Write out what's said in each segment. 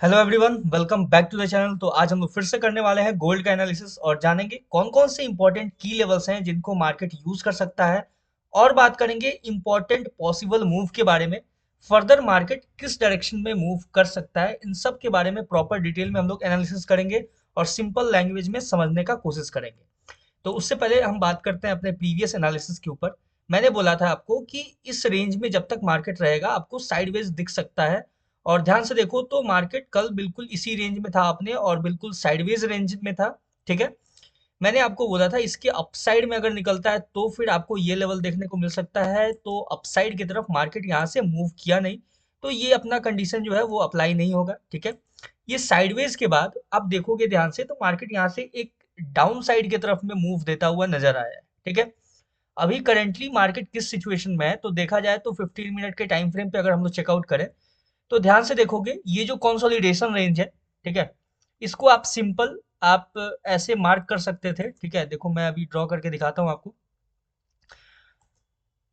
Hello everyone, welcome back to the channel. तो आज हम लोग फिर से करने वाले हैं गोल्ड का एनालिसिस और जानेंगे कौन कौन से इंपॉर्टेंट की लेवल्स हैं जिनको मार्केट यूज कर सकता है। और बात करेंगे इंपॉर्टेंट पॉसिबल मूव के बारे में। फर्दर मार्केट किस डायरेक्शन में मूव कर सकता है, इन सब के बारे में प्रॉपर डिटेल में हम लोग एनालिसिस करेंगे और सिंपल लैंग्वेज में समझने का कोशिश करेंगे। तो उससे पहले हम बात करते हैं अपने प्रीवियस एनालिसिस के ऊपर। मैंने बोला था आपको कि इस रेंज में जब तक मार्केट रहेगा आपको साइडवेज दिख सकता है। और ध्यान से देखो तो मार्केट कल बिल्कुल इसी रेंज में था अपने और बिल्कुल साइडवेज रेंज में था। ठीक है। मैंने आपको बोला था इसके अपसाइड में अगर निकलता है तो फिर आपको ये लेवल देखने को मिल सकता है। तो अपसाइड की तरफ मार्केट यहाँ से मूव किया नहीं, तो ये अपना कंडीशन जो है वो अप्लाई नहीं होगा। ठीक है। ये साइडवेज के बाद आप देखोगे ध्यान से तो मार्केट यहाँ से एक डाउन साइड की तरफ में मूव देता हुआ नजर आया है। ठीक है। अभी करेंटली मार्केट किस सिचुएशन में है तो देखा जाए तो 15 मिनट के टाइम फ्रेम पे अगर हम लोग चेकआउट करें तो ध्यान से देखोगे ये जो कंसोलिडेशन रेंज है, ठीक है, इसको आप सिंपल आप ऐसे मार्क कर सकते थे। ठीक है, देखो मैं अभी ड्रॉ करके दिखाता हूँ आपको।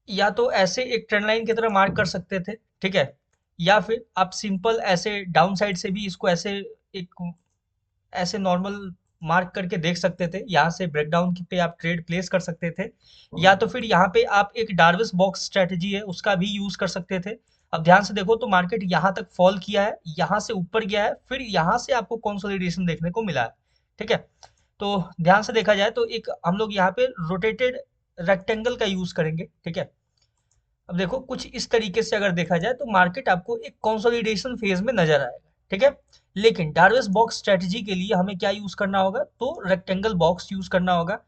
या तो ऐसे एक ट्रेंड लाइन की तरह मार्क कर सकते थे, ठीक है, या फिर आप सिंपल ऐसे डाउन साइड से भी इसको ऐसे एक ऐसे नॉर्मल मार्क करके देख सकते थे। यहाँ से ब्रेकडाउन पे आप ट्रेड प्लेस कर सकते थे, या तो फिर यहाँ पे आप एक डार्विस बॉक्स स्ट्रेटजी है उसका भी यूज कर सकते थे। अब ध्यान से देखो तो मार्केट यहाँ तक फॉल किया है, यहाँ से ऊपर गया है, फिर यहाँ से आपको कंसोलिडेशन देखने को मिला है। ठीक है। तो ध्यान से देखा जाए तो एक हम लोग यहाँ पे रोटेटेड रेक्टेंगल का यूज करेंगे। ठीक है। अब देखो कुछ इस तरीके से अगर देखा जाए तो मार्केट आपको एक कंसोलिडेशन फेज में नजर आएगा। ठीक है। लेकिन डार्विस बॉक्स स्ट्रेटजी के लिए हमें क्या यूज करना होगा तो रेक्टेंगल बॉक्स यूज करना होगा।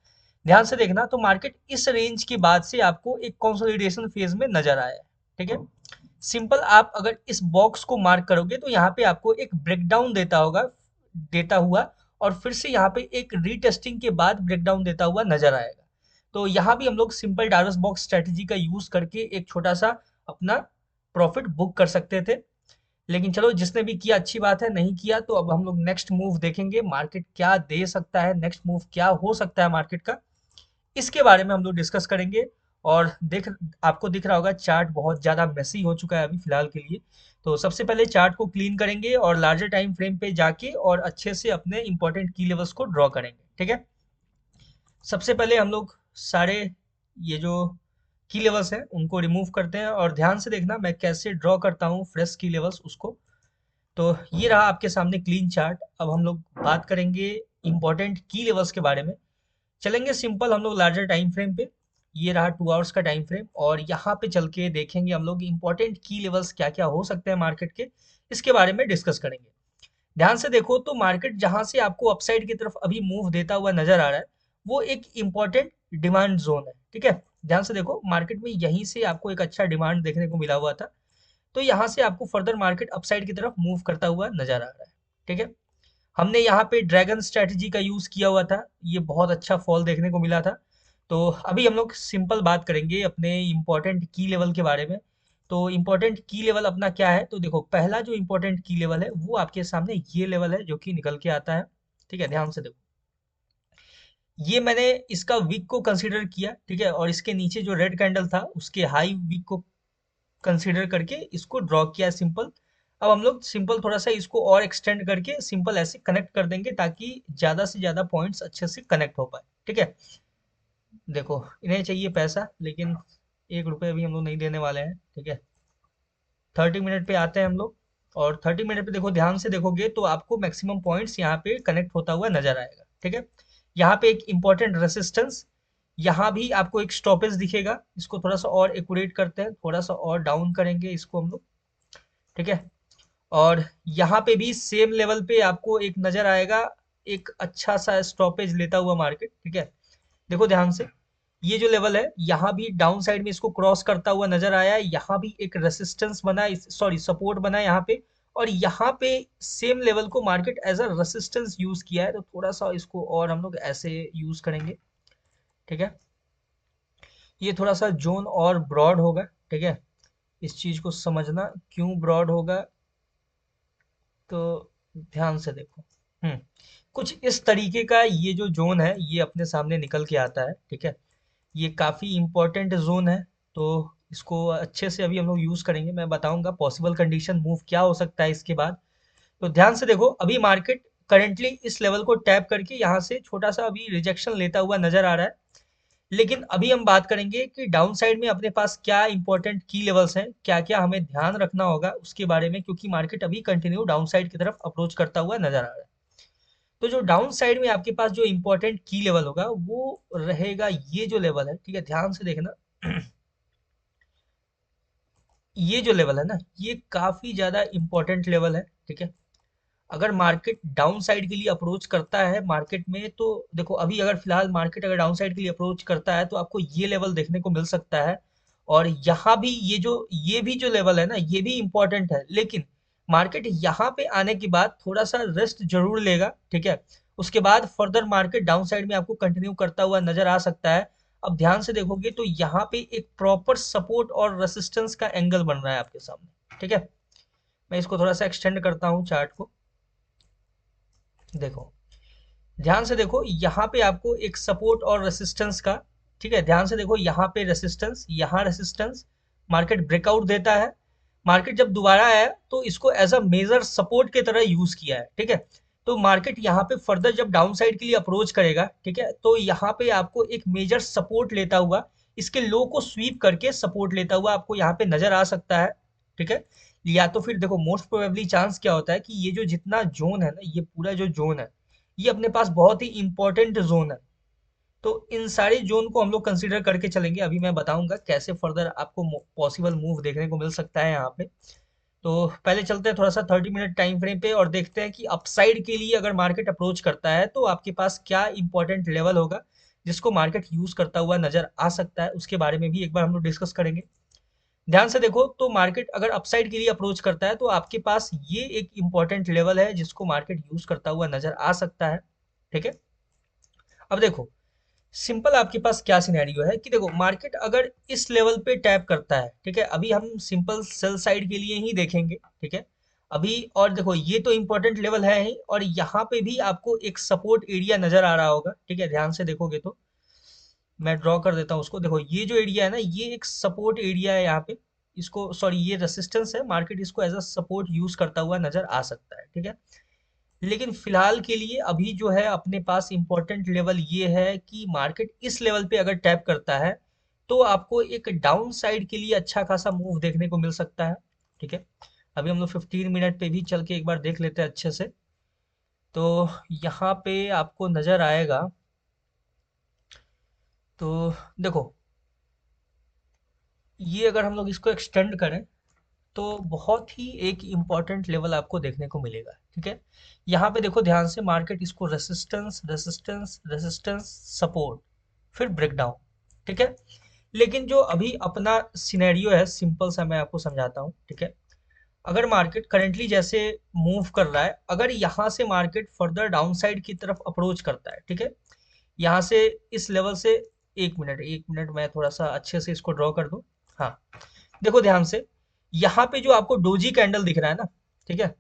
ध्यान से देखना तो मार्केट इस रेंज के बाद से आपको एक कंसोलिडेशन फेज में नजर आया है। ठीक है। सिंपल आप अगर इस बॉक्स को मार्क करोगे तो यहाँ पे आपको एक ब्रेकडाउन देता हुआ और फिर से यहाँ पे एक रीटेस्टिंग के बाद ब्रेकडाउन देता हुआ नजर आएगा। तो यहाँ भी हम लोग सिंपल डार्विस बॉक्स स्ट्रेटजी का यूज करके एक छोटा सा अपना प्रॉफिट बुक कर सकते थे। लेकिन चलो जिसने भी किया अच्छी बात है, नहीं किया तो अब हम लोग नेक्स्ट मूव देखेंगे मार्केट क्या दे सकता है, नेक्स्ट मूव क्या हो सकता है मार्केट का, इसके बारे में हम लोग डिस्कस करेंगे। और देख आपको दिख रहा होगा चार्ट बहुत ज़्यादा मेसी हो चुका है अभी फिलहाल के लिए। तो सबसे पहले चार्ट को क्लीन करेंगे और लार्जर टाइम फ्रेम पे जाके और अच्छे से अपने इंपॉर्टेंट की लेवल्स को ड्रॉ करेंगे। ठीक है। सबसे पहले हम लोग सारे ये जो की लेवल्स हैं उनको रिमूव करते हैं और ध्यान से देखना मैं कैसे ड्रॉ करता हूँ फ्रेश की लेवल्स उसको। तो ये रहा आपके सामने क्लीन चार्ट। अब हम लोग बात करेंगे इंपॉर्टेंट की लेवल्स के बारे में। चलेंगे सिंपल हम लोग लार्जर टाइम फ्रेम पे। ये रहा 2 आवर्स का टाइम फ्रेम और यहाँ पे चल के देखेंगे हम लोग इंपॉर्टेंट की लेवल्स क्या क्या हो सकते हैं मार्केट के, इसके बारे में डिस्कस करेंगे। ध्यान से देखो तो मार्केट जहां से आपको अपसाइड की तरफ अभी मूव देता हुआ नजर आ रहा है वो एक इंपॉर्टेंट डिमांड जोन है। ठीक है। ध्यान से देखो मार्केट में यहीं से आपको एक अच्छा डिमांड देखने को मिला हुआ था। तो यहाँ से आपको फर्दर मार्केट अपसाइड की तरफ मूव करता हुआ नजर आ रहा है। ठीक है। हमने यहाँ पे ड्रैगन स्ट्रेटजी का यूज किया हुआ था, ये बहुत अच्छा फॉल देखने को मिला था। तो अभी हम लोग सिंपल बात करेंगे अपने इंपॉर्टेंट की लेवल के बारे में। तो इंपॉर्टेंट की लेवल अपना क्या है तो देखो पहला जो इंपॉर्टेंट की लेवल है वो आपके सामने ये लेवल है जो कि निकल के आता है। ठीक है। ध्यान से देखो ये मैंने इसका वीक को कंसीडर किया। ठीक है। और इसके नीचे जो रेड कैंडल था उसके हाई वीक को कंसीडर करके इसको ड्रॉ किया सिंपल। अब हम लोग सिंपल थोड़ा सा इसको और एक्सटेंड करके सिंपल ऐसे कनेक्ट कर देंगे ताकि ज्यादा से ज्यादा पॉइंट्स अच्छे से कनेक्ट हो पाए। ठीक है। देखो इन्हें चाहिए पैसा लेकिन 1 रुपये भी हम लोग नहीं देने वाले हैं। ठीक है। 30 मिनट पे आते हैं हम लोग और 30 मिनट पे देखो ध्यान से देखोगे तो आपको मैक्सिमम पॉइंट्स यहाँ पे कनेक्ट होता हुआ नजर आएगा। ठीक है। यहाँ पे एक इंपॉर्टेंट रेसिस्टेंस, यहाँ भी आपको एक स्टॉपेज दिखेगा। इसको थोड़ा सा और एक्यूरेट करते हैं, थोड़ा सा और डाउन करेंगे इसको हम लोग। ठीक है। और यहाँ पे भी सेम लेवल पे आपको एक नजर आएगा, एक अच्छा सा स्टॉपेज लेता हुआ मार्केट। ठीक है। देखो ध्यान से ये जो लेवल है यहाँ भी डाउन साइड में इसको क्रॉस करता हुआ नजर आया है, यहाँ भी एक रेसिस्टेंस बना, सॉरी सपोर्ट बना यहाँ पे। और यहाँ पे सेम लेवल को market as a resistance use किया है, तो थोड़ा सा इसको और हम लोग ऐसे यूज करेंगे। ठीक है। ये थोड़ा सा जोन और ब्रॉड होगा। ठीक है। इस चीज को समझना क्यों ब्रॉड होगा तो ध्यान से देखो। हम्म कुछ इस तरीके का ये जो जोन है ये अपने सामने निकल के आता है। ठीक है। ये काफ़ी इम्पोर्टेंट जोन है। तो इसको अच्छे से अभी हम लोग यूज़ करेंगे, मैं बताऊंगा पॉसिबल कंडीशन मूव क्या हो सकता है इसके बाद। तो ध्यान से देखो, अभी मार्केट करेंटली इस लेवल को टैप करके यहाँ से छोटा सा अभी रिजेक्शन लेता हुआ नजर आ रहा है। लेकिन अभी हम बात करेंगे कि डाउन साइड में अपने पास क्या इंपॉर्टेंट की लेवल्स हैं, क्या क्या हमें ध्यान रखना होगा उसके बारे में, क्योंकि मार्केट अभी कंटिन्यू डाउन साइड की तरफ अप्रोच करता हुआ नजर आ रहा है। तो जो डाउन साइड में आपके पास जो इंपॉर्टेंट की लेवल होगा वो रहेगा ये जो लेवल है, ठीक है, ध्यान से देखना। ये जो लेवल है ना, ये काफी ज्यादा इंपॉर्टेंट लेवल है, ठीक है। अगर मार्केट डाउन साइड के लिए अप्रोच करता है मार्केट में, तो देखो अभी अगर फिलहाल मार्केट अगर डाउन साइड के लिए अप्रोच करता है तो आपको ये लेवल देखने को मिल सकता है। और यहाँ भी ये भी जो लेवल है ना, ये भी इंपॉर्टेंट है, लेकिन मार्केट यहाँ पे आने के बाद थोड़ा सा रेस्ट जरूर लेगा, ठीक है। उसके बाद फर्दर मार्केट डाउन साइड में आपको कंटिन्यू करता हुआ नजर आ सकता है। अब ध्यान से देखोगे तो यहाँ पे एक प्रॉपर सपोर्ट और रेसिस्टेंस का एंगल बन रहा है आपके सामने, ठीक है। मैं इसको थोड़ा सा एक्सटेंड करता हूँ चार्ट को। देखो, ध्यान से देखो, यहाँ पे आपको एक सपोर्ट और रेसिस्टेंस का, ठीक है, ध्यान से देखो, यहाँ पे रेसिस्टेंस, यहाँ रेसिस्टेंस, मार्केट ब्रेकआउट देता है। मार्केट जब दोबारा आया तो इसको एज अ मेजर सपोर्ट की तरह यूज किया है, ठीक है। तो मार्केट यहाँ पे फर्दर जब डाउन साइड के लिए अप्रोच करेगा, ठीक है, तो यहाँ पे आपको एक मेजर सपोर्ट लेता हुआ, इसके लो को स्वीप करके सपोर्ट लेता हुआ आपको यहाँ पे नजर आ सकता है, ठीक है। या तो फिर देखो, मोस्ट प्रोबेबली चांस क्या होता है कि ये जो जितना जोन है ना, ये पूरा जो जोन है, ये अपने पास बहुत ही इंपॉर्टेंट जोन है। तो इन सारे जोन को हम लोग कंसीडर करके चलेंगे। अभी मैं बताऊंगा कैसे फर्दर आपको पॉसिबल मूव देखने को मिल सकता है यहाँ पे। तो पहले चलते हैं थोड़ा सा 30 मिनट टाइम फ्रेम पे और देखते हैं कि अपसाइड के लिए अगर मार्केट अप्रोच करता है तो आपके पास क्या इंपॉर्टेंट लेवल होगा जिसको मार्केट यूज करता हुआ नजर आ सकता है, उसके बारे में भी एक बार हम लोग डिस्कस करेंगे। ध्यान से देखो, तो मार्केट अगर अपसाइड के लिए अप्रोच करता है तो आपके पास ये एक इंपॉर्टेंट लेवल है जिसको मार्केट यूज करता हुआ नजर आ सकता है, ठीक है। अब देखो, सिंपल आपके पास क्या सिनेरियो है कि देखो, मार्केट अगर इस लेवल पे टैप करता है, ठीक है, अभी हम सिंपल सेल साइड के लिए ही देखेंगे, ठीक है। अभी और देखो, ये तो इंपॉर्टेंट लेवल है ही, और यहाँ पे भी आपको एक सपोर्ट एरिया नजर आ रहा होगा, ठीक है, ध्यान से देखोगे तो। मैं ड्रॉ कर देता हूँ उसको। देखो, ये जो एरिया है ना, ये एक सपोर्ट एरिया है यहाँ पे। इसको, सॉरी, ये रेसिस्टेंस है, मार्केट इसको एज अ सपोर्ट यूज करता हुआ नजर आ सकता है, ठीक है। लेकिन फिलहाल के लिए अभी जो है अपने पास इंपॉर्टेंट लेवल ये है कि मार्केट इस लेवल पे अगर टैप करता है तो आपको एक डाउन साइड के लिए अच्छा खासा मूव देखने को मिल सकता है, ठीक है। अभी हम लोग 15 मिनट पे भी चल के एक बार देख लेते हैं अच्छे से। तो यहाँ पे आपको नजर आएगा, तो देखो, ये अगर हम लोग इसको एक्सटेंड करें तो बहुत ही एक इम्पॉर्टेंट लेवल आपको देखने को मिलेगा, ठीक है। यहाँ पे देखो ध्यान से, मार्केट इसको रेसिस्टेंस रेसिस्टेंस रेसिस्टेंस सपोर्ट, फिर ब्रेकडाउन, ठीक है। लेकिन जो अभी अपना सिनेरियो है, सिंपल सा मैं आपको समझाता हूँ, ठीक है। अगर मार्केट करेंटली जैसे मूव कर रहा है, अगर यहाँ से मार्केट फर्दर डाउन साइड की तरफ अप्रोच करता है, ठीक है, यहाँ से इस लेवल से, एक मिनट मैं थोड़ा सा अच्छे से इसको ड्रॉ कर दूं। हाँ, देखो ध्यान से, यहाँ पे जो आपको डोजी कैंडल दिख रहा है ना, ठीक है,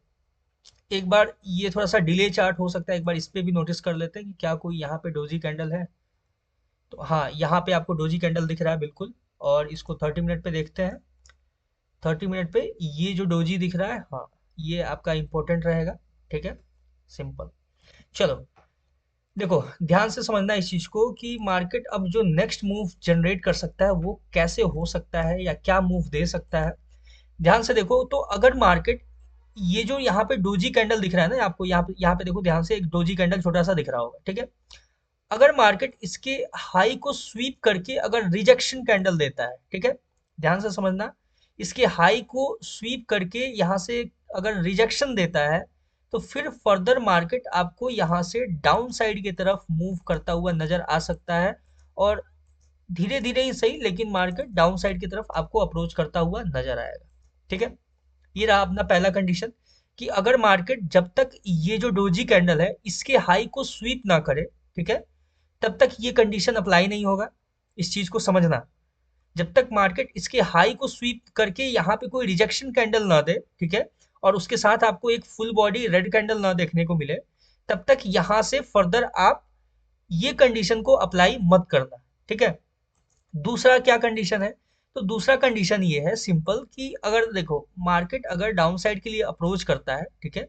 एक बार ये थोड़ा सा डिले चार्ट हो सकता है, एक बार इस पे भी नोटिस कर लेते हैं कि क्या कोई यहाँ पे डोजी कैंडल है। तो हाँ, यहाँ पे आपको डोजी कैंडल दिख रहा है बिल्कुल। और इसको 30 मिनट पे देखते हैं। 30 मिनट पे ये जो डोजी दिख रहा है, हाँ, ये आपका इंपॉर्टेंट रहेगा, ठीक है, सिंपल। चलो, देखो, ध्यान से समझना इस चीज को कि मार्केट अब जो नेक्स्ट मूव जनरेट कर सकता है वो कैसे हो सकता है या क्या मूव दे सकता है। ध्यान से देखो, तो अगर मार्केट, ये जो यहाँ पे डोजी कैंडल दिख रहा है ना आपको, यहाँ पे देखो ध्यान से, एक डोजी कैंडल छोटा सा दिख रहा होगा, ठीक है। अगर मार्केट इसके हाई को स्वीप करके अगर रिजेक्शन कैंडल देता है, ठीक है, ध्यान से समझना, इसके हाई को स्वीप करके यहाँ से अगर रिजेक्शन देता है तो फिर फर्दर मार्केट आपको यहाँ से डाउन साइड की तरफ मूव करता हुआ नजर आ सकता है। और धीरे धीरे ही सही, लेकिन मार्केट डाउन साइड की तरफ आपको अप्रोच करता हुआ नजर आएगा, ठीक है। ये रहा अपना पहला कंडीशन कि अगर मार्केट जब तक ये जो डोजी कैंडल है इसके हाई को स्वीप ना करे, ठीक है, तब तक ये कंडीशन अप्लाई नहीं होगा। इस चीज को समझना, जब तक मार्केट इसके हाई को स्वीप करके यहाँ पे कोई रिजेक्शन कैंडल ना दे, ठीक है, और उसके साथ आपको एक फुल बॉडी रेड कैंडल ना देखने को मिले, तब तक यहाँ से फर्दर आप ये कंडीशन को अप्लाई मत करना, ठीक है। दूसरा क्या कंडीशन है? तो दूसरा कंडीशन ये है सिंपल कि अगर देखो, मार्केट अगर डाउन साइड के लिए अप्रोच करता है, ठीक है,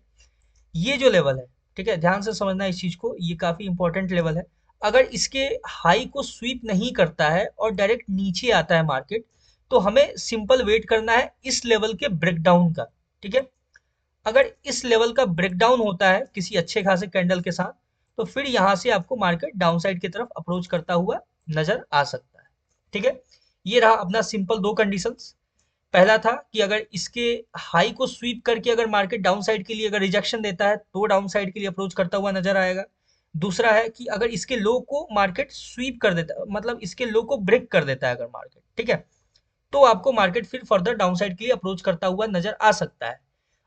ये जो लेवल है, ठीक है, ध्यान से समझना इस चीज को, ये काफी इंपॉर्टेंट लेवल है। अगर इसके हाई को स्वीप नहीं करता है और डायरेक्ट नीचे आता है मार्केट, तो हमें सिंपल वेट करना है इस लेवल के ब्रेकडाउन का। ठीक है, अगर इस लेवल का ब्रेकडाउन होता है किसी अच्छे खासे कैंडल के साथ, तो फिर यहाँ से आपको मार्केट डाउन साइड की तरफ अप्रोच करता हुआ नजर आ सकता है। ठीक है, ये रहा अपना सिंपल दो कंडीशंस। पहला था कि अगर इसके हाई को स्वीप करके अगर मार्केट डाउन साइड के लिए अगर रिजेक्शन देता है तो डाउन साइड के लिए अप्रोच करता हुआ नजर आएगा। दूसरा है कि अगर इसके लो को मार्केट स्वीप कर देता है, मतलब इसके लो को ब्रेक कर देता है अगर मार्केट, ठीक है, तो आपको मार्केट फिर फर्दर डाउन साइड के लिए अप्रोच करता हुआ नजर आ सकता है।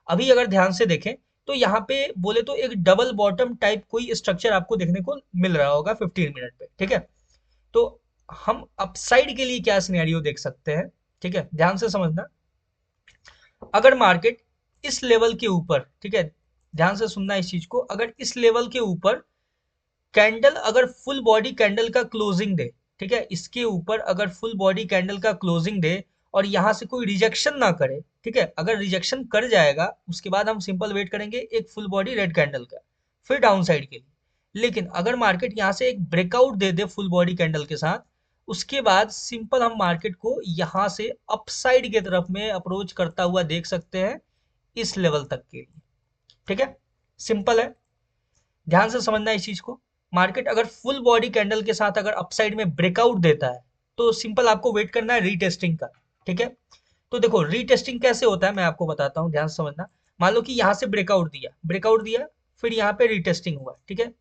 अभी अगर ध्यान से देखें तो यहाँ पे बोले तो एक डबल बॉटम टाइप कोई स्ट्रक्चर आपको देखने को मिल रहा होगा 15 मिनट पे। ठीक है, तो हम अपसाइड के लिए क्या सिनेरियो देख सकते हैं, ठीक है, ध्यान से समझना। अगर मार्केट इस लेवल के ऊपर, ठीक है, ध्यान से सुनना इस चीज को, अगर इस लेवल के ऊपर कैंडल अगर फुल बॉडी कैंडल का क्लोजिंग दे, ठीक है, इसके ऊपर अगर फुल बॉडी कैंडल का क्लोजिंग दे और यहां से कोई रिजेक्शन ना करे, ठीक है, अगर रिजेक्शन कर जाएगा उसके बाद हम सिंपल वेट करेंगे एक फुल बॉडी रेड कैंडल का, फिर डाउन साइड के लिए। लेकिन अगर मार्केट यहां से एक ब्रेकआउट दे दे फुल बॉडी कैंडल के साथ, उसके बाद सिंपल हम मार्केट को यहां से अपसाइड की तरफ में अप्रोच करता हुआ देख सकते हैं इस लेवल तक के लिए। ठीक है, सिंपल है, ध्यान से समझना इस चीज को। मार्केट अगर फुल बॉडी कैंडल के साथ अगर अपसाइड में ब्रेकआउट देता है तो सिंपल आपको वेट करना है रीटेस्टिंग का। ठीक है, तो देखो रीटेस्टिंग कैसे होता है मैं आपको बताता हूँ, ध्यान से समझना। मान लो कि यहाँ से ब्रेकआउट दिया, फिर यहाँ पे रीटेस्टिंग हुआ। ठीक है,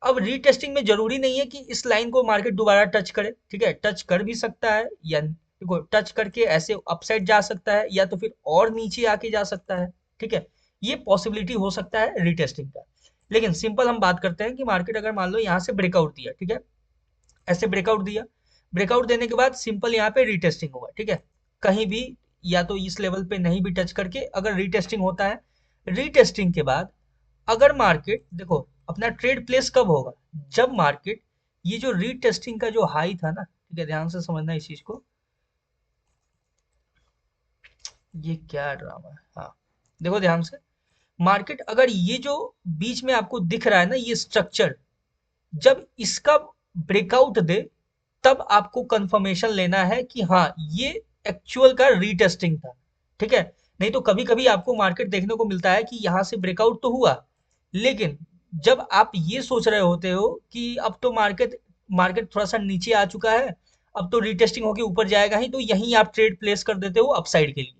अब रीटेस्टिंग में जरूरी नहीं है कि इस लाइन को मार्केट दोबारा टच करे। ठीक है, टच कर भी सकता है, या देखो टच करके ऐसे अपसाइड जा सकता है या तो फिर और नीचे आके जा सकता है। ठीक है, ये पॉसिबिलिटी हो सकता है रीटेस्टिंग का। लेकिन सिंपल हम बात करते हैं कि मार्केट अगर मान लो यहाँ से ब्रेकआउट दिया, ठीक है, ऐसे ब्रेकआउट दिया, ब्रेकआउट देने के बाद सिंपल यहाँ पे रीटेस्टिंग हुआ। ठीक है, कहीं भी या तो इस लेवल पे नहीं भी टच करके अगर रीटेस्टिंग होता है, रीटेस्टिंग के बाद अगर मार्केट देखो अपना ट्रेड प्लेस कब होगा, जब मार्केट ये जो रीटेस्टिंग का जो हाई था ना, ठीक है, ध्यान से समझना इस चीज को। ये क्या ड्रामा है, हाँ, देखो ध्यान से। मार्केट अगर ये जो बीच में आपको दिख रहा है ना ये स्ट्रक्चर, जब इसका ब्रेकआउट दे तब आपको कंफर्मेशन लेना है कि हाँ ये एक्चुअल का रीटेस्टिंग था। ठीक है, नहीं तो कभी कभी आपको मार्केट देखने को मिलता है कि यहाँ से ब्रेकआउट तो हुआ, लेकिन जब आप ये सोच रहे होते हो कि अब तो मार्केट मार्केट थोड़ा सा नीचे आ चुका है, अब तो रीटेस्टिंग होके ऊपर जाएगा ही, तो यहीं आप ट्रेड प्लेस कर देते हो अपसाइड के लिए।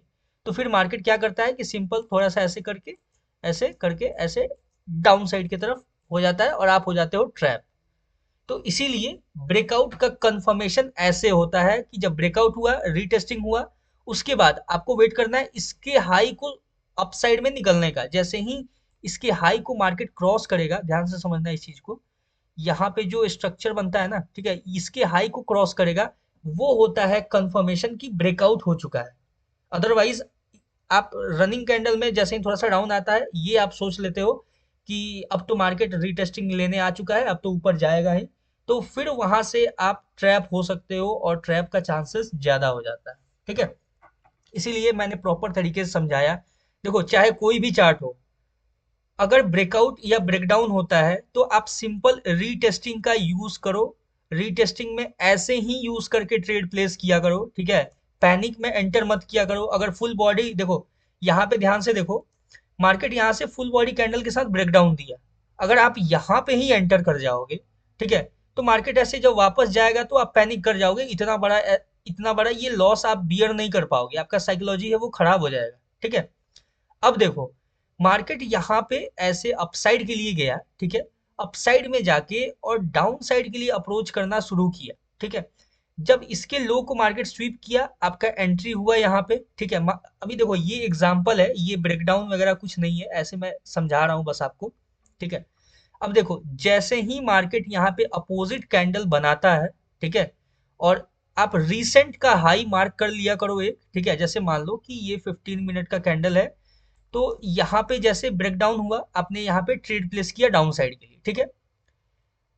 तो फिर मार्केट क्या करता है कि सिंपल थोड़ा सा ऐसे करके ऐसे डाउन साइड की तरफ हो जाता है और आप हो जाते हो ट्रैप। तो इसीलिए ब्रेकआउट का कंफर्मेशन ऐसे होता है कि जब ब्रेकआउट हुआ, रीटेस्टिंग हुआ, उसके बाद आपको वेट करना है इसके हाई को अपसाइड में निकलने का। जैसे ही इसके हाई को मार्केट क्रॉस करेगा, ध्यान से समझना इस चीज को, यहाँ पे जो स्ट्रक्चर बनता है ना, ठीक है, इसके हाई को क्रॉस करेगा, वो होता है कंफर्मेशन की ब्रेकआउट हो चुका है। अदरवाइज आप रनिंग कैंडल में जैसे ही थोड़ा सा डाउन आता है, ये आप सोच लेते हो कि अब तो मार्केट रीटेस्टिंग लेने आ चुका है, अब तो ऊपर जाएगा ही, तो फिर वहां से आप ट्रैप हो सकते हो और ट्रैप का चांसेस ज्यादा हो जाता है। ठीक है, इसीलिए मैंने प्रॉपर तरीके से समझाया। देखो चाहे कोई भी चार्ट हो, अगर ब्रेकआउट या ब्रेकडाउन होता है तो आप सिंपल रीटेस्टिंग का यूज करो। रीटेस्टिंग में ऐसे ही यूज करके ट्रेड प्लेस किया करो। ठीक है, पैनिक में एंटर मत किया करो। अगर फुल बॉडी देखो, यहाँ पे ध्यान से देखो, मार्केट यहाँ से फुल बॉडी कैंडल के साथ ब्रेकडाउन दिया, अगर आप यहाँ पे ही एंटर कर जाओगे, ठीक है, तो मार्केट ऐसे जब वापस जाएगा तो आप पैनिक कर जाओगे, इतना बड़ा ये लॉस आप बियर नहीं कर पाओगे, आपका साइकोलॉजी है वो खराब हो जाएगा। ठीक है, अब देखो मार्केट यहाँ पे ऐसे अपसाइड के लिए गया, ठीक है, अपसाइड में जाके और डाउन साइड के लिए अप्रोच करना शुरू किया। ठीक है, जब इसके लो को मार्केट स्वीप किया, आपका एंट्री हुआ यहाँ पे। ठीक है, अभी देखो ये एग्जांपल है, ये ब्रेकडाउन वगैरह कुछ नहीं है, ऐसे मैं समझा रहा हूँ बस आपको। ठीक है, अब देखो जैसे ही मार्केट यहाँ पे अपोजिट कैंडल बनाता है, ठीक है, और आप रीसेंट का हाई मार्क कर लिया करो एक। ठीक है, जैसे मान लो कि ये 15 मिनट का कैंडल है, तो यहाँ पे जैसे ब्रेकडाउन हुआ, आपने यहाँ पे ट्रेड प्लेस किया डाउन साइड के लिए। ठीक है,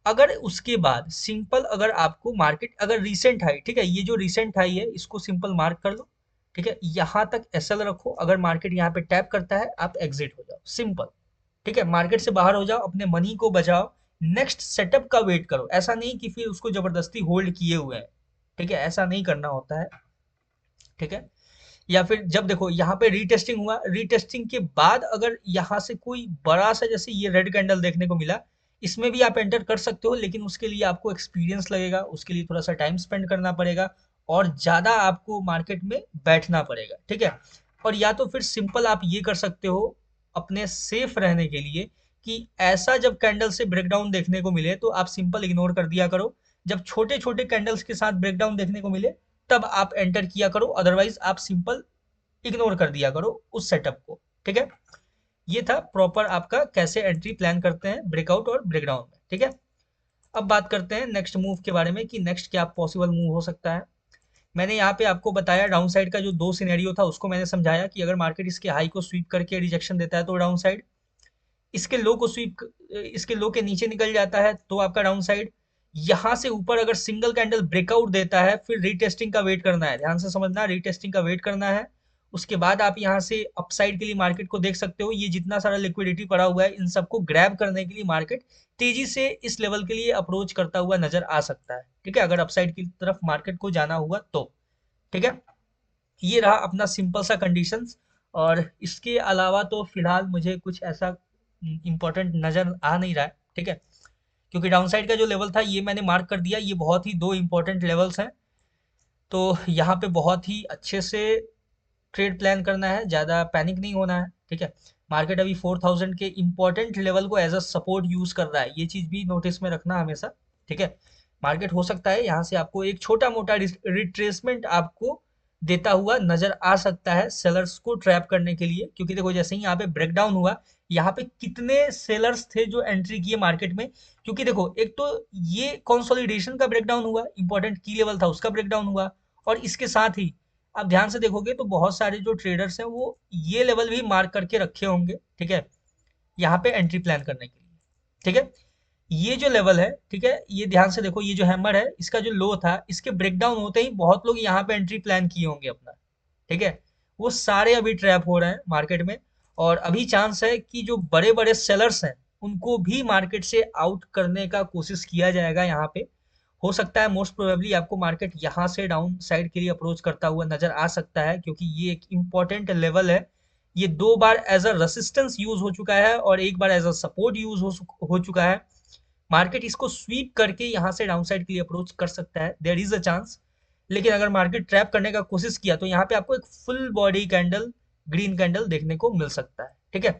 अगर उसके बाद सिंपल अगर आपको मार्केट अगर रीसेंट हाई, ठीक है, ये जो रीसेंट हाई है इसको सिंपल मार्क कर लो। ठीक है, यहाँ तक एसएल रखो, अगर मार्केट यहाँ पे टैप करता है आप एग्जिट हो जाओ, सिंपल। ठीक है, मार्केट से बाहर हो जाओ, अपने मनी को बचाओ, नेक्स्ट सेटअप का वेट करो। ऐसा नहीं कि फिर उसको जबरदस्ती होल्ड किए हुए हैं, ठीक है, ऐसा नहीं करना होता है, ठीक है। या फिर जब देखो यहाँ पे रीटेस्टिंग हुआ, रीटेस्टिंग के बाद अगर यहाँ से कोई बड़ा सा जैसे ये रेड कैंडल देखने को मिला, इसमें भी आप एंटर कर सकते हो, लेकिन उसके लिए आपको एक्सपीरियंस लगेगा, उसके लिए थोड़ा सा टाइम स्पेंड करना पड़ेगा, और ज्यादा आपको मार्केट में बैठना पड़ेगा, ठीक है। और या तो फिर सिंपल आप ये कर सकते हो अपने सेफ रहने के लिए, कि ऐसा जब कैंडल से ब्रेकडाउन देखने को मिले तो आप सिंपल इग्नोर कर दिया करो। जब छोटे छोटे कैंडल्स के साथ ब्रेकडाउन देखने को मिले तब आप एंटर किया करो, अदरवाइज आप सिंपल इग्नोर कर दिया करो उस सेटअप को, ठीक है। ये था प्रॉपर आपका कैसे एंट्री प्लान करते हैं ब्रेकआउट और ब्रेकडाउन में, ठीक है। अब बात करते हैं नेक्स्ट मूव के बारे में कि नेक्स्ट क्या पॉसिबल मूव हो सकता है। मैंने यहाँ पे आपको बताया डाउन साइड का जो दो सिनेरियो था उसको मैंने समझाया कि अगर मार्केट इसके हाई को स्वीप करके रिजेक्शन देता है तो डाउन साइड, इसके लो को स्वीप, इसके लो के नीचे निकल जाता है तो आपका डाउन साइड, यहाँ से ऊपर अगर सिंगल कैंडल ब्रेकआउट देता है फिर रीटेस्टिंग का वेट करना है, ध्यान से समझना, रीटेस्टिंग का वेट करना है। उसके बाद आप यहाँ से अपसाइड के लिए मार्केट को देख सकते हो, ये जितना सारा लिक्विडिटी पड़ा हुआ है इन सबको ग्रैब करने के लिए मार्केट तेजी से इस लेवल के लिए अप्रोच करता हुआ नजर आ सकता है, ठीक है, अगर अपसाइड की तरफ मार्केट को जाना हुआ तो, ठीक है। ये रहा अपना सिंपल सा कंडीशंस। और इसके अलावा तो फिलहाल मुझे कुछ ऐसा इंपॉर्टेंट नजर आ नहीं रहा है, ठीक है, क्योंकि डाउन साइड का जो लेवल था ये मैंने मार्क कर दिया, ये बहुत ही दो इंपॉर्टेंट लेवल्स हैं। तो यहाँ पे बहुत ही अच्छे से ट्रेड प्लान करना है, ज़्यादा पैनिक नहीं होना है, ठीक है। मार्केट अभी 4000 के इंपॉर्टेंट लेवल को एज अ सपोर्ट यूज कर रहा है, ये चीज़ भी नोटिस में रखना हमेशा, ठीक है। मार्केट हो सकता है यहाँ से आपको एक छोटा मोटा रिट्रेसमेंट आपको देता हुआ नजर आ सकता है सेलर्स को ट्रैप करने के लिए, क्योंकि देखो जैसे ही यहाँ पे ब्रेकडाउन हुआ, यहाँ पे कितने सेलर्स थे जो एंट्री किए मार्केट में, क्योंकि देखो एक तो ये कंसोलिडेशन का ब्रेकडाउन हुआ, इंपॉर्टेंट की लेवल था उसका ब्रेकडाउन हुआ, और इसके साथ ही आप ध्यान से देखोगे तो बहुत सारे जो ट्रेडर्स हैं वो ये लेवल भी मार्क करके रखे होंगे, ठीक है, यहाँ पे एंट्री प्लान करने के लिए, ठीक है। ये जो लेवल है, ठीक है, ये ध्यान से देखो, ये जो हैमर है इसका जो लो था, इसके ब्रेकडाउन होते ही बहुत लोग यहाँ पे एंट्री प्लान किए होंगे अपना, ठीक है। वो सारे अभी ट्रैप हो रहे हैं मार्केट में, और अभी चांस है कि जो बड़े बड़े सेलर्स हैं उनको भी मार्केट से आउट करने का कोशिश किया जाएगा यहाँ पे। हो सकता है मोस्ट प्रोबेबली आपको मार्केट यहाँ से डाउन साइड के लिए अप्रोच करता हुआ नजर आ सकता है, क्योंकि ये एक इम्पॉर्टेंट लेवल है। ये दो बार एज अ रेसिस्टेंस यूज हो चुका है और एक बार एज अ सपोर्ट यूज हो चुका है। मार्केट इसको स्वीप करके यहाँ से डाउन साइड के लिए अप्रोच कर सकता है, देयर इज अ चांस। लेकिन अगर मार्केट ट्रैप करने का कोशिश किया तो यहाँ पे आपको एक full body candle, green candle देखने को मिल सकता है, ठीक है।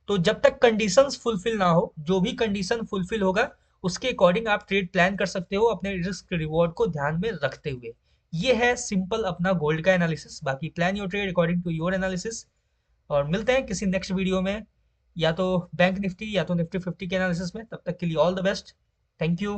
तो जब तक कंडीशंस फुलफिल ना हो, जो भी कंडीशन फुलफिल होगा उसके अकॉर्डिंग आप ट्रेड प्लान कर सकते हो अपने रिस्क रिवॉर्ड को ध्यान में रखते हुए। ये है सिंपल अपना गोल्ड का एनालिसिस, बाकी plan your trade according to your analysis. और मिलते हैं किसी नेक्स्ट वीडियो में, या तो बैंक निफ्टी या तो निफ्टी 50 के एनालिसिस में। तब तक के लिए all the best, thank you.